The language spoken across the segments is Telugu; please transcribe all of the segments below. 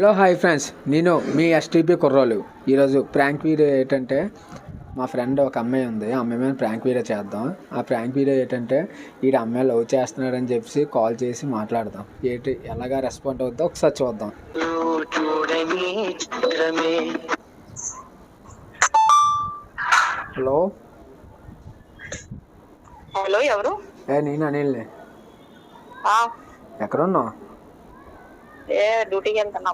హలో హాయ్ ఫ్రెండ్స్, నేను మీ ఎస్టీపీ కుర్రోలు. ఈరోజు ప్రాంక్ వీడియో ఏంటంటే, మా ఫ్రెండ్ ఒక అమ్మాయి ఉంది, ఆ అమ్మాయి మీద ప్రాంక్ వీడియో చేద్దాం. ఆ ప్రాంక్ వీడియో ఏంటంటే, ఈ అమ్మాయి లవ్ చేస్తున్నాడని చెప్పి కాల్ చేసి మాట్లాడదాం. ఏంటి ఎలాగా రెస్పాండ్ అవుద్దో ఒకసారి చూద్దాం. హలో హలో, ఎవరు? నేను అనిల్ని. ఎక్కడున్నావు? డ్యూటీకి వెళ్తున్నా.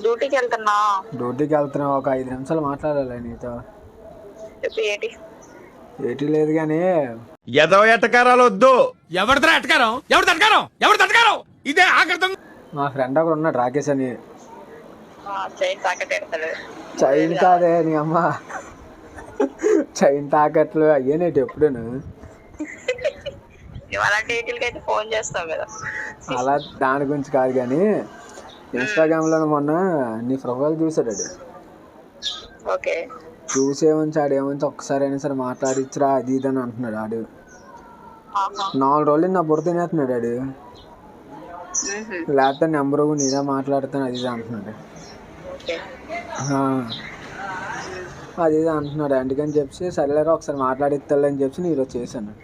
డ్యూటీకి వెళ్తున్నా. డ్యూటీకి వెళ్తున్నావు? ఒక 5 నిమిషాలు మాట్లాడాలి నీతో. ఏటి లేదు కానీ ఎటకారాలు వద్దు. ఎవరితో ఎటకారం? ఇదే ఆకర్తం. మా ఫ్రెండ్ ఒకడు ఉన్నాడు, రాకేష్ అని. చైన్ చైన్ కాదే నీ అమ్మ, చైన్ తాకట్లు అయ్యేనేటి ఎప్పుడూను. ఫోన్ చేస్తావు కదా. అలా దాని గురించి కాదు కానీ, ఇన్స్టాగ్రామ్లో మొన్న నీ ప్రొఫైల్ చూసాడు. ఓకే, చూసేమంచి ఆడేమంచి ఒక్కసారి అయినా సరే మాట్లాడిచ్చిరా అది ఇది అని అంటున్నాడు. ఆడు 4 రోజులు నా బుర్ర తినేస్తున్నాడు. ఆడు లేకపోతే నెంబరు నేనే మాట్లాడుతాను అది ఇది అంటున్నాడు. అది ఇది అంటున్నాడు. అందుకని చెప్పి సరేలేరా ఒకసారి మాట్లాడిస్తాడు అని చెప్పి నేను ఈరోజు చేశాను.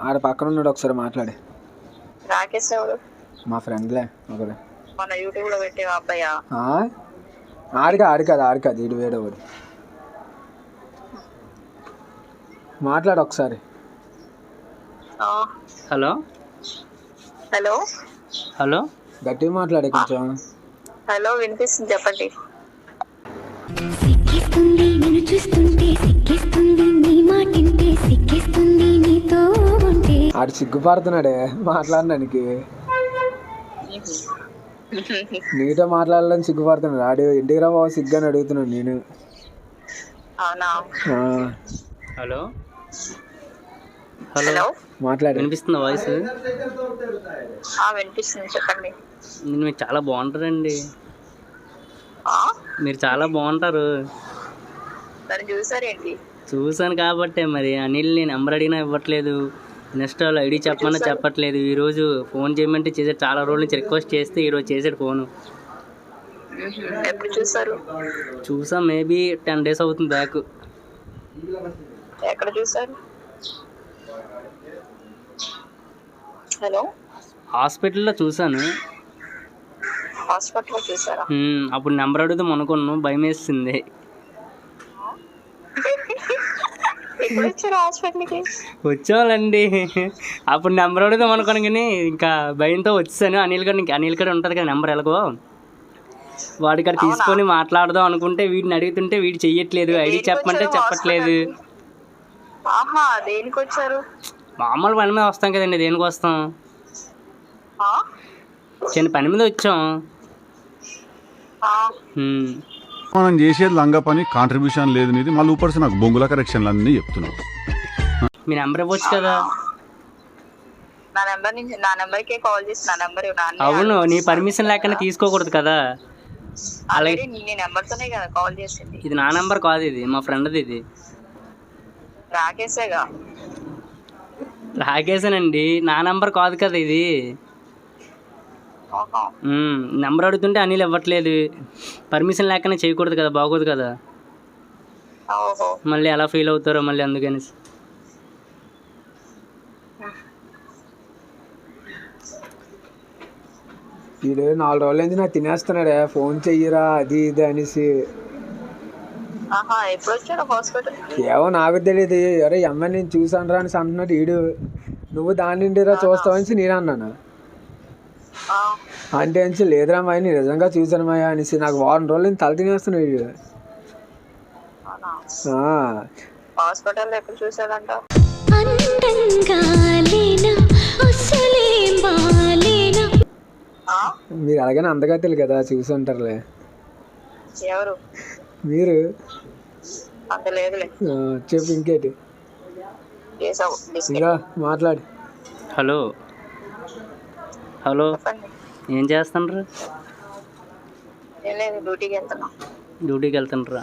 ఆడ పక్కన ఉన్నాడు, ఒకసారి మాట్లాడి. రాకేష్ ఎవరు? మా ఫ్రెండ్లే ఒకడు. మన యూట్యూబ్ లో పెట్టే అబ్బాయా? ఆడి కాదు ఇడు వేడవాడు. మాట్లాడు ఒకసారి. హలో హలో హలో, గట్టిగా మాట్లాడే కొంచెం. హలో, వినిపిస్తుంది, చెప్పండి. సిక్కిస్తుంది నిన్ను చూస్తుంటే, సిక్కిస్తుంది నీ మాటింటే, సిక్కిస్తుంది నీతో ఉంటే. ఆడు సిగ్గుపడుతున్నాడే మాట్లాడడానికి. నీతో మాట్లాడాలని సిగ్గుపడుతున్నాడు ఆడు. ఇంటికి రా బాబు సిగ్గు అని అడుగుతున్నాడు నేను. అవునా? హలో హలో, మాట్లాడు. వినిపిస్తుందా వాయిస్? వినిపిస్తుంది, చెప్పండి. మీరు చాలా బాగుంటారండి. మీరు చాలా బాగుంటారు. దాన్ని చూసారేంటి? చూసాను కాబట్టే మరి. అనిల్ నేను నెంబర్ అడిగినా ఇవ్వట్లేదు, ఇన్స్టాలో ఐడి చెప్పమన్నా చెప్పట్లేదు. ఈరోజు ఫోన్ చేయమంటే చేసాడు. చాలా రోజుల నుంచి రిక్వెస్ట్ చేస్తే ఈరోజు చేసాడు ఫోను. ఎప్పుడు చూసారు? చూసా, మేబీ 10 days అవుతుంది బ్యాక్. ఎక్కడ చూసారు? హలో, హాస్పిటల్లో చూసాను. హాస్పిటల్లో చూసారా? అప్పుడు నెంబర్ అడుగుదాం అనుకున్నాను, భయం వేసింది. ఎప్పుడు వచ్చారు హాస్పిటల్కి? వచ్చేవాళ్ళండి. అప్పుడు నెంబర్ అడుగుదాం అనుకోను కానీ ఇంకా భయంతో వచ్చాను. అనిల్ గడ ఉంటుంది కదా నెంబర్, ఎలాగో వాడి కాడ తీసుకొని మాట్లాడదాం అనుకుంటే వీడిని అడుగుతుంటే వీడు చెయ్యట్లేదు. ఐడి చెప్పమంటే చెప్పట్లేదు. దేనికి వచ్చారు? మామూలు పని మీద వస్తాం కదండి. దేనికి వస్తాం? చిన్న పని మీద వచ్చాం. మనం చేసేది లంగా పని, కాంట్రిబ్యూషన్ లేదు నీది. మళ్ళీ ఊపర్సి నాకు బొంగుల కరెక్షన్లు అన్నీ చెప్తున్నావు. మీ నెంబర్ ఇవ్వచ్చు కదా. నా నెంబర్కే కాల్ చేసి నా నెంబర్. అవును, నీ పర్మిషన్ లేకుండా తీసుకోకూడదు కదా. అలాగే నీ నెంబర్తోనే కదా కాల్ చేసింది. ఇది నా నెంబర్ కాదు, ఇది మా ఫ్రెండ్ది. ఇది రాకేశేగా. రాకేశానండి, నా నెంబర్ కాదు కదా ఇది. నెంబర్ అడుగుతుంటే అనిల్ ఇవ్వట్లేదు. పర్మిషన్ లేకుండా చేయకూడదు కదా, బాగోదు కదా. మళ్ళీ ఎలా ఫీల్ అవుతారో మళ్ళీ, అందుకని. వీడు 4 రోజుల నుంచి నాకు తినేస్తున్నాడే, ఫోన్ చెయ్యరా అది ఇది అనేసి. ఎప్పుడు వచ్చాడు హాస్పిటల్? ఏమో నాకు తెలియదు. అరే అమ్మాయి నేను చూసాను రా అనేసి అంటున్నాడు వీడు. నువ్వు దాని నుండిరా చూస్తావని నేను అన్నాను. అంటే అని లేదురా మాయ, నేను నిజంగా చూసాను మాయ అనేసి. నాకు 1 రోజుల నుంచి తల తినేస్తున్నాడు వీడు. హాస్పిటల్ ఎప్పుడు చూసాడంట? మీరు అలాగనే అందగా తెలియదు కదా, చూసి ఉంటారులే. ఎవరు మీరు? అంత లేదులే. చెప్పు ఇంకేటి ఇంకా మాట్లాడు. హలో హలో, ఏం చేస్తుండ్రు? డ్యూటీకి వెళ్తుండ్రా?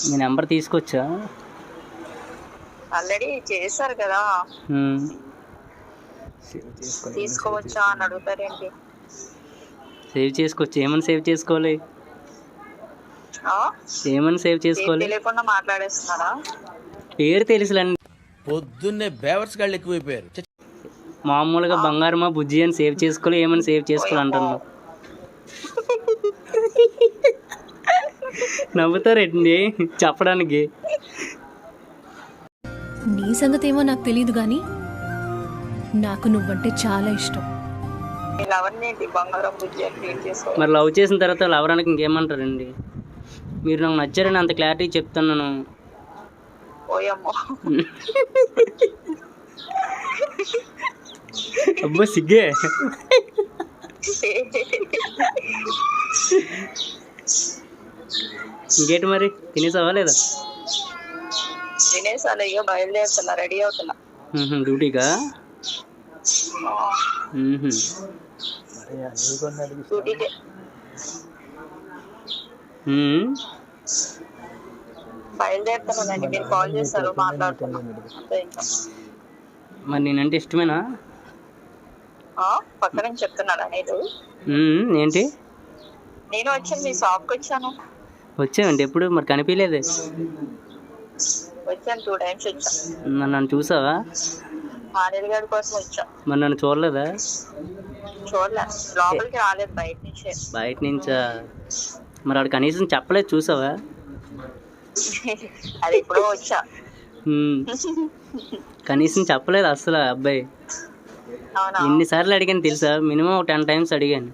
మీ నెంబర్ తీసుకొచ్చా? ఆల్రెడీ చేశారు కదా. తీసుకోవచ్చా అని అడుగుతారేంటి? సేవ్ చేసుకోవచ్చు. ఏమని సేవ్ చేసుకోవాలి? ఆ? ఏమని సేవ్ చేసుకోవాలి? తెలియకుండా మాట్లాడేస్తున్నారా? పేరు తెలుసులండి. పొద్దున్నే బేవర్స్ గాళ్ళు ఎక్కువైపోయారు. మామూలుగా బంగారమా బుజ్జి అని సేవ్ చేసుకోవాలి. ఏమని సేవ్ చేసుకోవాలి అంటున్నావు? నవ్వుతారండి చెప్పడానికి. నీ సంగతి ఏమో నాకు తెలియదు కానీ నాకు నువ్వంటే చాలా ఇష్టం. మీరు ఎవరిని ఏంటి బంగారం బుజ్జి అని ఫీల్ చేసుకోవాలి? మరి లవ్ చేసిన తర్వాత లవ్ అనడానికి ఇంకేమంటారండి? మీరు నాకు నచ్చారని అంత క్లారిటీ చెప్తున్నాను. పోయమ్మో. అబ్బో సిగ్గే. ఇంకేంటి మరి తినేసావా లేదా? తినేసాను, ఇక బయలుదేరుతున్నా, రెడీ అవుతున్నా. డ్యూటీగా? డ్యూటీకి. బయలుదేరుతున్నానండి, మీరు కాల్ చేస్తారు, మాట్లాడుతున్నాను అంతే. ఇంకా మరి నేనంటే ఇష్టమేనా? పక్క నుంచి చెప్తున్నాడా నేను? ఏంటి? నేను వచ్చాను, మీ షాప్కి వచ్చాను. వచ్చావండి ఎప్పుడు? మరి కనిపించలేదే. వచ్చాను, 2 times వచ్చాను. మరి నన్ను చూసావా? ఆనిల్ గారి కోసం వచ్చా. మరి నన్ను చూడలేదా? చూడలే, లోపలికి రాలేదు, బయట నుంచే. బయట నుంచా? మరి ఆడు కనీసం చెప్పలేదు, చూసావా? అది ఎప్పుడో వచ్చా. కనీసం చెప్పలేదు అసలు అబ్బాయి. అవునా? ఎన్నిసార్లు అడిగాను తెలుసా? మినిమం 10 times అడిగాను.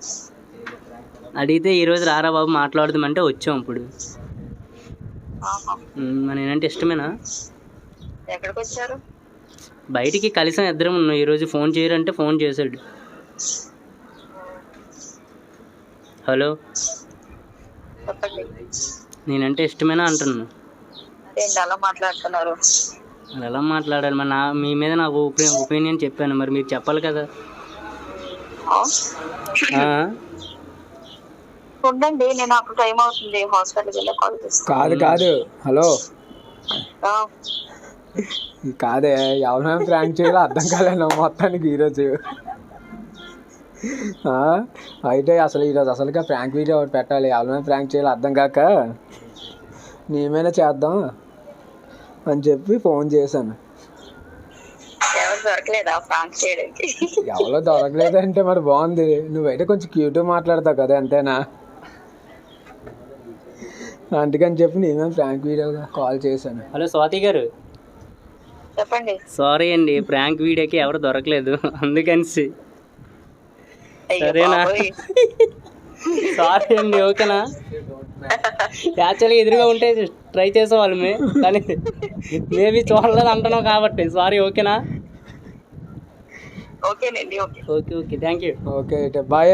అడిగితే ఈరోజు రారా బాబు మాట్లాడదామంటే వచ్చాం. ఇప్పుడు మరి నేనంటే ఇష్టమేనా? ఎక్కడికి వచ్చారు? బయటికి కలిసాం ఇద్దరం ఉన్నాం. ఈరోజు ఫోన్ చేయరంటే ఫోన్ చేశాడు. హలో, చెప్పండి. నేనంటే ఇష్టమేనా అంటున్నాను. ఏంటి అలా మాట్లాడుతున్నారు? మరి ఎలా మాట్లాడాలి? మరి మీ మీద నాకు ఒపీనియన్ చెప్పాను, మరి మీరు చెప్పాలి కదా. ఉండండి, నేను అప్పుడు టైం అవుతుంది, హాస్పిటల్కి వెళ్ళి కాల్ చేస్తాను. కాదు హలో కాదే, ఎవరైనా ప్రాంక్ చేయాలో అర్థం కాలేను మొత్తానికి ఈరోజు. అయితే అసలు ఈరోజు అసలుగా ప్రాంక్ వీడియో ఒకటి పెట్టాలి. ఎవరైనా ప్రాంక్ చేయాలో అర్థం కాక నేమైనా చేద్దాం అని చెప్పి ఫోన్ చేశాను. ఎవరు దొరకలేదా ప్రాంక్ చేయడానికి? ఎవరో దొరకలేదంటే మరి బాగుంది. నువ్వైతే కొంచెం క్యూట్గా మాట్లాడతావు కదా, అంతేనా? అందుకని చెప్పి నేనే ప్రాంక్ వీడియోగా కాల్ చేశాను. హలో స్వాతి గారు, చెప్పండి. సారీ అండి, ప్రాంక్ వీడియోకి ఎవరు దొరకలేదు అందుకని. సరేనా? సారీ అండి, ఓకేనా? యాక్చువల్గా ఎదురుగా ఉంటే ట్రై చేసేవాళ్ళమే, కానీ మేబీ చూడలేదు అంటున్నావు కాబట్టి సారీ. ఓకేనా? ఓకేనండి. Okay okay thank you. Okay అయితే బాయ్.